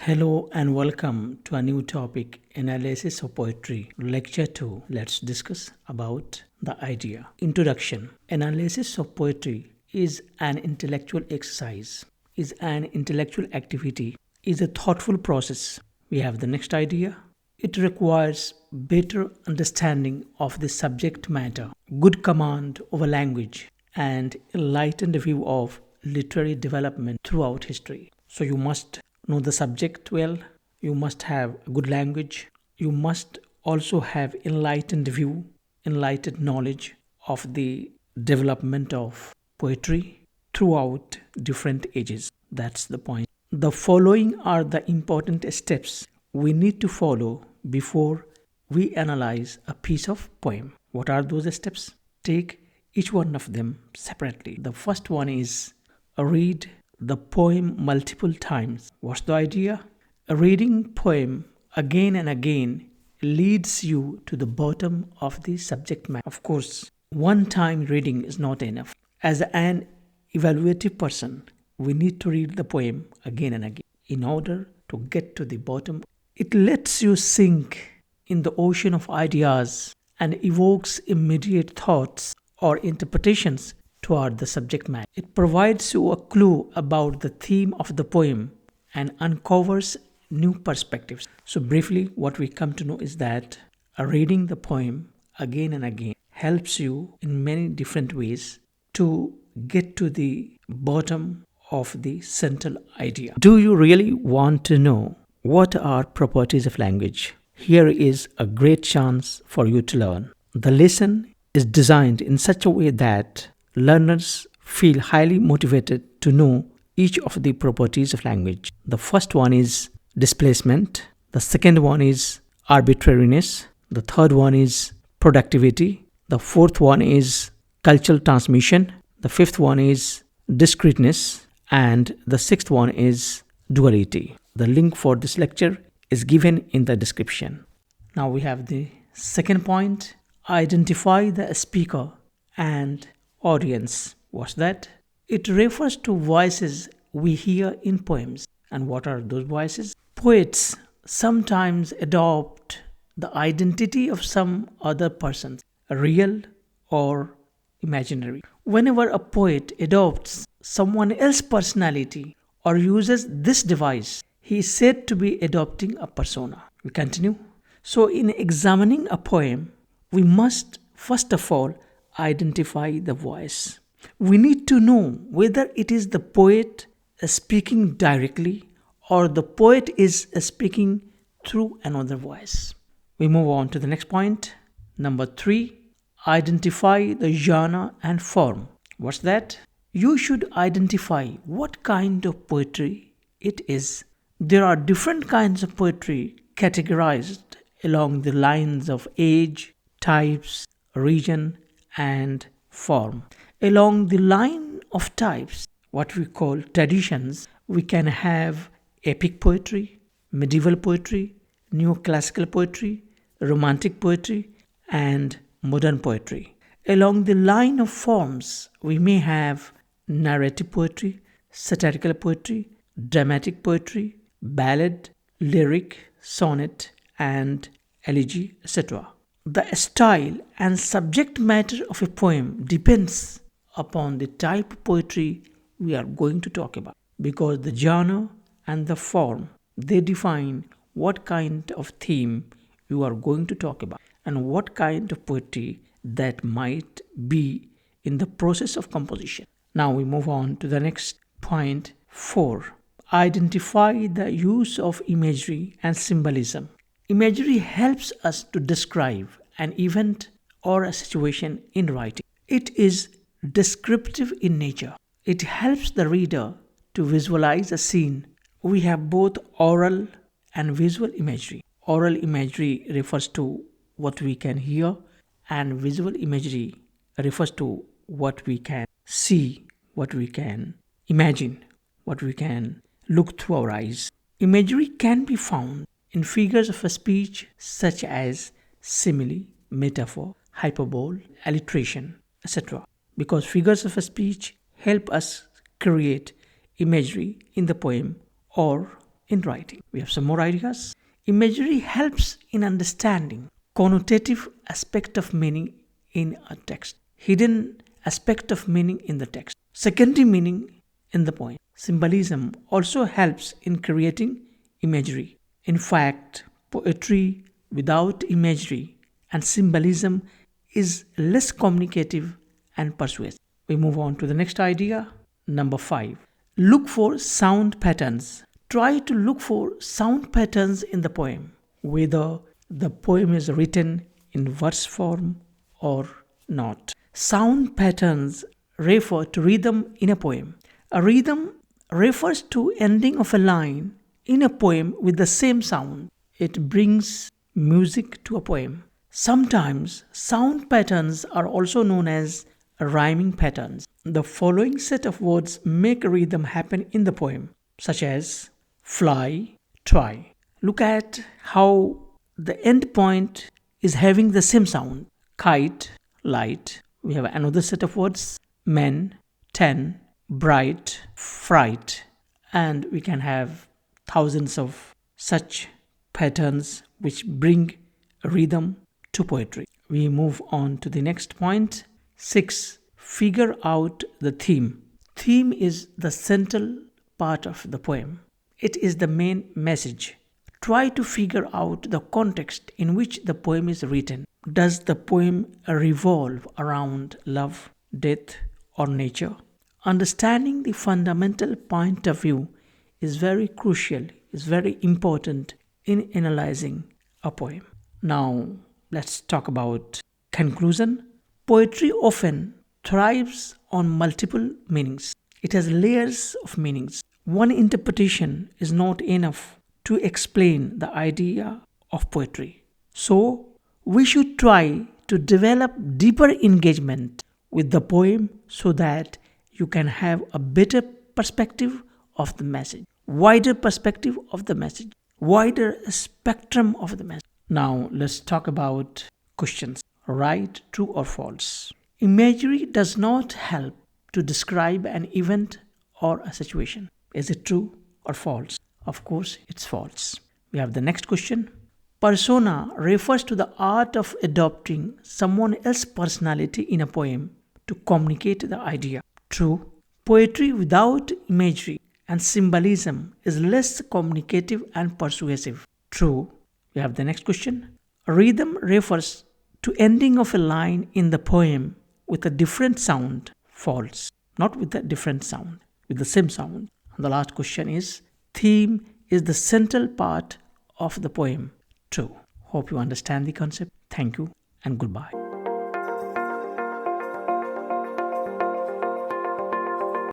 Hello and welcome to a new topic, analysis of poetry. Lecture 2. Let's discuss about the idea. Introduction. Analysis of poetry is an intellectual exercise, is an intellectual activity, is a thoughtful process. We have the next idea. It requires better understanding of the subject matter, good command over language, and enlightened view of literary development throughout history. So you must know the subject well, you must have a good language, you must also have enlightened view, enlightened knowledge of the development of poetry throughout different ages. That's the point. The following are the important steps we need to follow before we analyze a piece of poem. What are those steps? Take each one of them separately. The first one is read the poem multiple times. What's the idea? Reading poem again and again leads you to the bottom of the subject matter. Of course, one time reading is not enough. As an evaluative person, we need to read the poem again and again in order to get to the bottom. It lets you sink in the ocean of ideas and evokes immediate thoughts or interpretations toward the subject matter. It provides you a clue about the theme of the poem and uncovers new perspectives. So, briefly, what we come to know is that reading the poem again and again helps you in many different ways to get to the bottom of the central idea. Do you really want to know what are properties of language? Here is a great chance for you to learn. The lesson is designed in such a way that learners feel highly motivated to know each of the properties of language. The first one is displacement, the second one is arbitrariness, the third one is productivity, the fourth one is cultural transmission, the fifth one is discreteness, and the sixth one is duality. The link for this lecture is given in the description. Now we have the second point, identify the speaker and audience. What's that? It refers to voices we hear in poems. And what are those voices? Poets sometimes adopt the identity of some other person, real or imaginary. Whenever a poet adopts someone else's personality or uses this device, he is said to be adopting a persona. We continue. So, in examining a poem, we must first of all identify the voice. We need to know whether it is the poet speaking directly or the poet is speaking through another voice. We move on to the next point. Number 3, identify the genre and form. What's that? You should identify what kind of poetry it is. There are different kinds of poetry categorized along the lines of age, types, region, and form. Along the line of types, what we call traditions, we can have epic poetry, medieval poetry, neoclassical poetry, romantic poetry, and modern poetry. Along the line of forms, we may have narrative poetry, satirical poetry, dramatic poetry, ballad, lyric, sonnet, and elegy, etc. The style and subject matter of a poem depends upon the type of poetry we are going to talk about, because the genre and the form, they define what kind of theme you are going to talk about and what kind of poetry that might be in the process of composition. Now we move on to the next point 4. Identify the use of imagery and symbolism. Imagery helps us to describe an event or a situation in writing. It is descriptive in nature. It helps the reader to visualize a scene. We have both oral and visual imagery. Oral imagery refers to what we can hear, and visual imagery refers to what we can see, what we can imagine, what we can look through our eyes. Imagery can be found in figures of speech such as simile, metaphor, hyperbole, alliteration, etc. Because figures of speech help us create imagery in the poem or in writing. We have some more ideas. Imagery helps in understanding connotative aspect of meaning in a text, hidden aspect of meaning in the text, secondary meaning in the poem. Symbolism also helps in creating imagery. In fact, poetry without imagery and symbolism is less communicative and persuasive. We move on to the next idea. Number 5. Look for sound patterns. Try to look for sound patterns in the poem, whether the poem is written in verse form or not. Sound patterns refer to rhythm in a poem. A rhythm refers to ending of a line in a poem with the same sound. It brings music to a poem. Sometimes sound patterns are also known as rhyming patterns. The following set of words make a rhythm happen in the poem, such as fly, try. Look at how the end point is having the same sound. Kite, light. We have another set of words. Men, 10, bright, fright. And we can have thousands of such patterns which bring a rhythm to poetry. We move on to the next point. 6. Figure out the theme. Theme is the central part of the poem. It is the main message. Try to figure out the context in which the poem is written. Does the poem revolve around love, death, or nature? Understanding the fundamental point of view is very crucial, is very important in analyzing a poem. Now, let's talk about conclusion. Poetry often thrives on multiple meanings. It has layers of meanings. One interpretation is not enough to explain the idea of poetry. So, we should try to develop deeper engagement with the poem so that you can have a better perspective of the message, wider perspective of the message, wider spectrum of the message. Now, let's talk about questions. Right, true, or false? Imagery does not help to describe an event or a situation. Is it true or false? Of course, it's false. We have the next question. Persona refers to the art of adopting someone else's personality in a poem to communicate the idea. True. Poetry without imagery and symbolism is less communicative and persuasive. True. We have the next question. Rhythm refers to ending of a line in the poem with a different sound. False. Not with a different sound, with the same sound. And the last question is, theme is the central part of the poem. True. Hope you understand the concept. Thank you and goodbye.